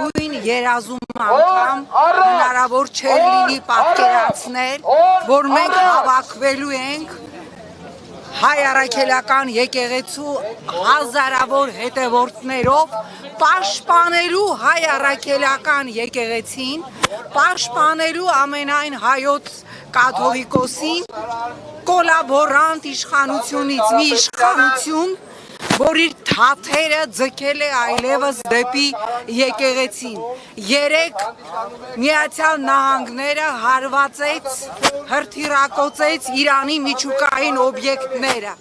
նվիրագույն երազում անգամ հնարավոր չէր լինի պատկերացնել, որ մենք հավաքվելու ենք հայ առաքելական եկեղեցու հազարավոր հետևորդներով պաշտպանելու հայ առաքելական եկեղեցին, պաշտպանելու ամենայն հայոց կաթողիկոսին, կոլաբորանտ իշխանությունից մի իշխանություն, որ իր թաթերը ձգել է այլևս դեպի եկեղեցին։ Երեկ Միացյալ Նահանգները հարվածեց, հրթիռակոծեց Իրանի միջուկային օբյեկտները։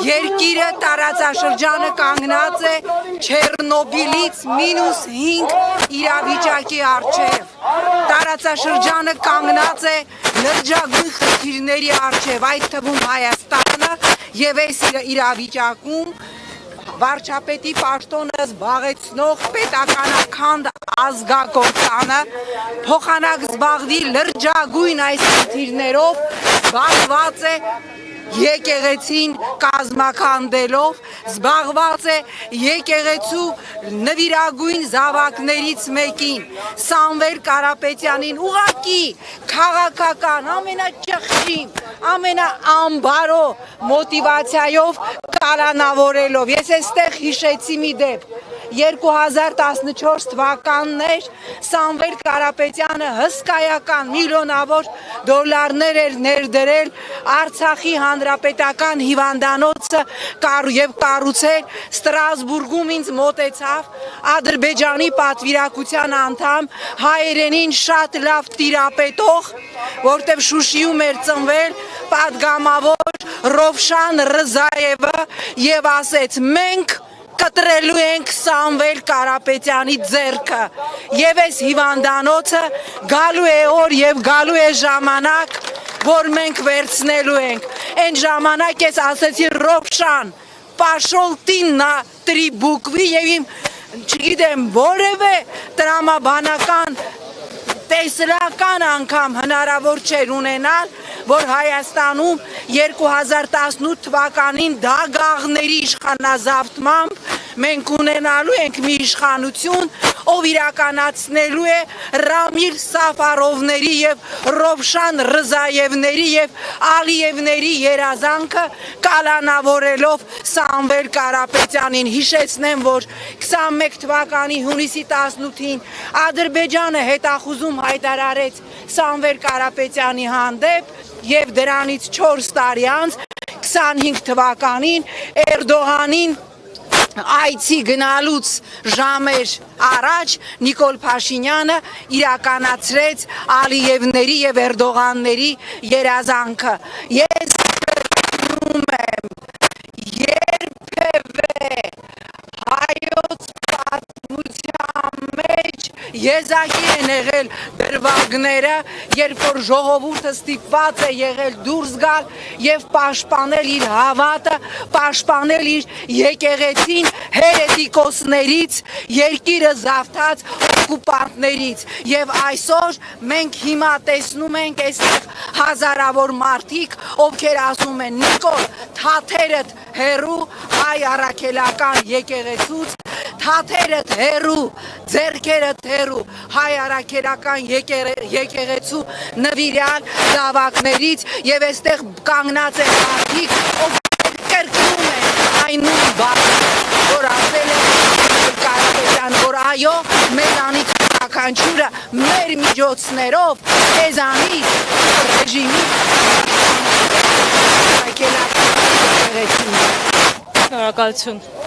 Երկիրը տարածաշրջանը կանգնած է Չեռնոբիլից -5 իրավիճակի առջև։ Տարածաշրջանը կանգնած է լրջագույն խնդիրների առջև, այդ թվում Հայաստանը, եւ այս իրավիճակում վարչապետի պաշտոնը զբաղեցնող պետականաքանդ ազգակործանը փոխանակ զբաղվի լրջագույն այս խնդիրներով զբաղված է եկեղեցին կազմաքանդելով, զբաղված է եկեղեցու նվիրագույն զավակներից մեկին, Սամվել Կարապետյանին ուղղակի քաղաքական ամենաճխճիմ, ամենաանբարո մոտիվացիայով կալանավորելով։ Ես այստեղ հիշեցի մի դեպք։ 2014 թվականն էր, Սամվել Կարապետյանը հսկայական միլիոնավոր դոլարներ էր ներդրել Արցախի հանրապետական հիվանդանոցը եւ կառուցել Ստրասբուրգում ինձ մոտեցավ Ադրբեջանի պատվիրակության անդամ հայերենին շատ լավ տիրապետող, որտեղ Շուշիում էր ծնվել պատգամավոր Ռովշան Ռզաևը եւ ասեց մենք կտրելու ենք Սամվել Կարապետյանի ձեռքը եւ այս հիվանդանոցը գալու է օր եւ գալու է ժամանակ, որ մենք վերցնելու ենք։ Այն ժամանակ ես ասեցի Ռոբշան, պաշոլ տիննա տրի բուկվի եւ իմ չգիտեմ որևէ տրամաբանական տեսլական անգամ հնարավոր չէր ունենալ, որ Հայաստանում 2018 թվականին դագաղների իշխանազավթմամբ մենք ունենալու ենք մի իշխանություն, ով իրականացնելու է Ռամիլ Սաֆարովների եւ Ռովշան Ռզաևների եւ Ալիևների երազանքը կալանավորելով Սամվել Կարապետյանին։ Հիշեցնեմ, որ 21 թվականի հունիսի 18-ին Ադրբեջանը հետախուզում հայտարարեց Սամվել Կարապետյանի հանդեպ եւ դրանից 4 տարի անց 25 թվականին Էրդողանին այցի գնալուց ժամեր առաջ Նիկոլ Փաշինյանը իրականացրեց Ալիևների եւ Էրդողանների երազանքը։ Ես կրում եմ երբևէ հայոց պատմության մեջ եզակի են եղել դրվագները, երբ որ ժողովուրդը ստիպված է եղել դուրս գալ եւ պաշտպանել իր հավատը, պաշտպանել իր եկեղեցին հերետիկոսներից, երկիրը զավթած օկուպանտներից։ Եվ այսօր մենք հիմա տեսնում ենք այստեղ հազարավոր մարդիկ, ովքեր ասում են Նիկոլ, թաթերդ հերու հայ առաքելական եկեղեցուց, թաթերդ հերու, ձեռքերդ հերու հայ առաքելական եկեղեցու նվիրյալ զավակներից եւ այստեղ կանգնած են մարդիկ, ովքեր կրկնում են այն նույն բառը, որ ասել է Կարապետյան, որ այո, մեզանից յուրաքանչյուրը մեր միջոցներով մեզանից ռեժիմի առաքելական եկեղեցին։ Շնորհակալություն։